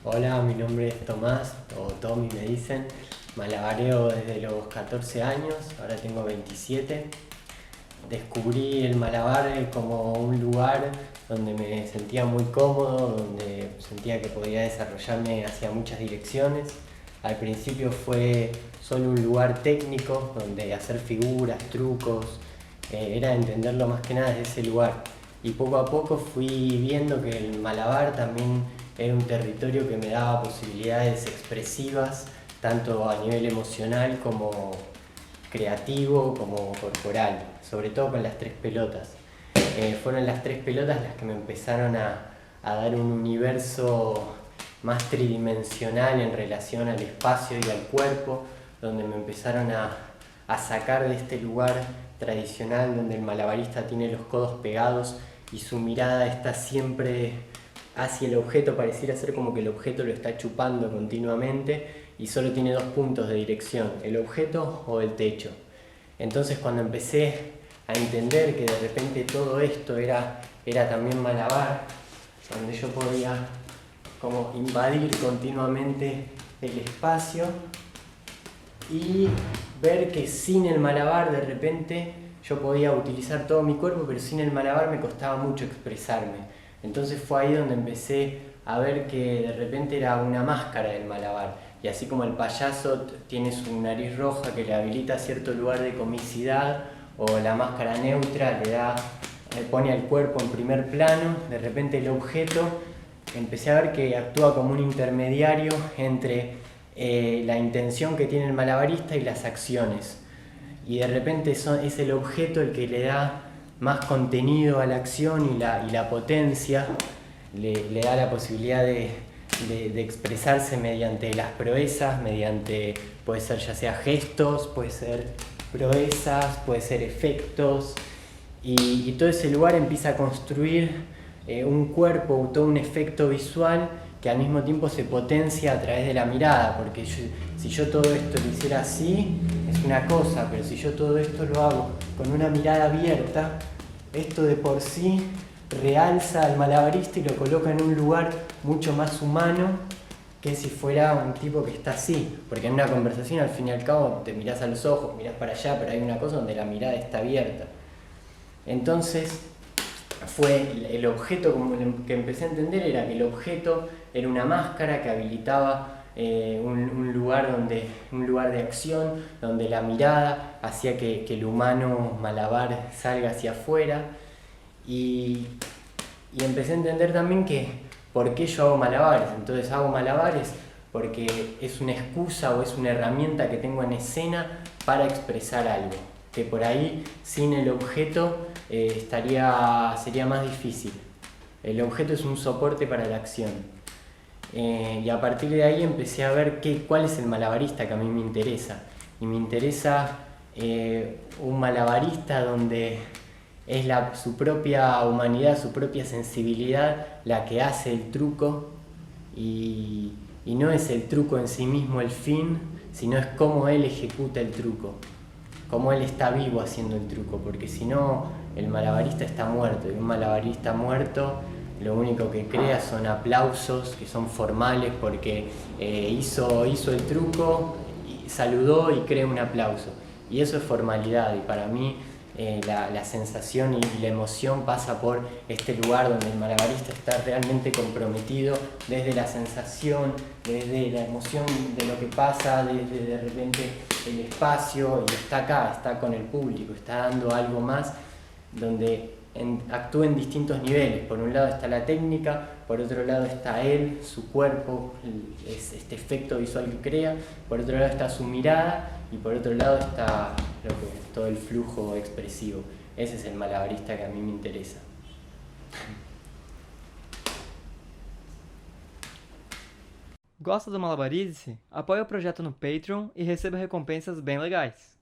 Hola, mi nombre es Tomás, o Tommy me dicen. Malabareo desde los 14 años, ahora tengo 27. Descubrí el malabar como un lugar donde me sentía muy cómodo, donde sentía que podía desarrollarme hacia muchas direcciones. Al principio fue solo un lugar técnico donde hacer figuras, trucos, era entenderlo más que nada desde ese lugar. Y poco a poco fui viendo que el malabar también era un territorio que me daba posibilidades expresivas, tanto a nivel emocional como creativo, como corporal, sobre todo con las tres pelotas. Fueron las tres pelotas las que me empezaron a dar un universo más tridimensional en relación al espacio y al cuerpo, donde me empezaron a sacar de este lugar tradicional donde el malabarista tiene los codos pegados y su mirada está siempre hacia el objeto, pareciera ser como que el objeto lo está chupando continuamente y solo tiene dos puntos de dirección, el objeto o el techo. Entonces cuando empecé a entender que de repente todo esto era también malabar, donde yo podía como invadir continuamente el espacio y ver que sin el malabar de repente yo podía utilizar todo mi cuerpo, pero sin el malabar me costaba mucho expresarme. Entonces fue ahí donde empecé a ver que de repente era una máscara del malabar. Y así como el payaso tiene su nariz roja que le habilita cierto lugar de comicidad, o la máscara neutra le pone al cuerpo en primer plano, de repente el objeto empecé a ver que actúa como un intermediario entre la intención que tiene el malabarista y las acciones. Y de repente es el objeto el que le da más contenido a la acción y la potencia, le da la posibilidad de expresarse mediante las proezas, mediante, puede ser ya sea gestos, puede ser proezas, puede ser efectos, y todo ese lugar empieza a construir un cuerpo, todo un efecto visual que al mismo tiempo se potencia a través de la mirada, porque si yo todo esto lo hiciera así, es una cosa, pero si yo todo esto lo hago con una mirada abierta, esto de por sí realza al malabarista y lo coloca en un lugar mucho más humano que si fuera un tipo que está así, porque en una conversación al fin y al cabo te mirás a los ojos, mirás para allá, pero hay una cosa donde la mirada está abierta. Entonces fue el objeto, como que empecé a entender, era que el objeto era una máscara que habilitaba un lugar de acción, donde la mirada hacía que el humano malabar salga hacia afuera, y, y empecé a entender también que por qué yo hago malabares. Entonces hago malabares porque es una excusa o es una herramienta que tengo en escena para expresar algo, que por ahí sin el objeto sería más difícil. El objeto es un soporte para la acción. Y a partir de ahí empecé a ver cuál es el malabarista que a mí me interesa. Y me interesa un malabarista donde es su propia humanidad, su propia sensibilidad la que hace el truco, y no es el truco en sí mismo el fin, sino es cómo él ejecuta el truco, cómo él está vivo haciendo el truco, porque si no el malabarista está muerto, y un malabarista muerto lo único que crea son aplausos que son formales porque hizo el truco, y saludó y crea un aplauso, y eso es formalidad. Y para mí la sensación y la emoción pasa por este lugar donde el malabarista está realmente comprometido desde la sensación, desde la emoción de lo que pasa, desde de repente el espacio, y está acá, está con el público, está dando algo más, donde actúa en distintos niveles. Por un lado está la técnica, por otro lado está él, su cuerpo, este efecto visual que crea, por otro lado está su mirada, y por otro lado está todo el flujo expresivo. Ese es el malabarista que a mí me interesa. Gosta do Malabarize? Apoie o projeto no Patreon e receba recompensas bem legais.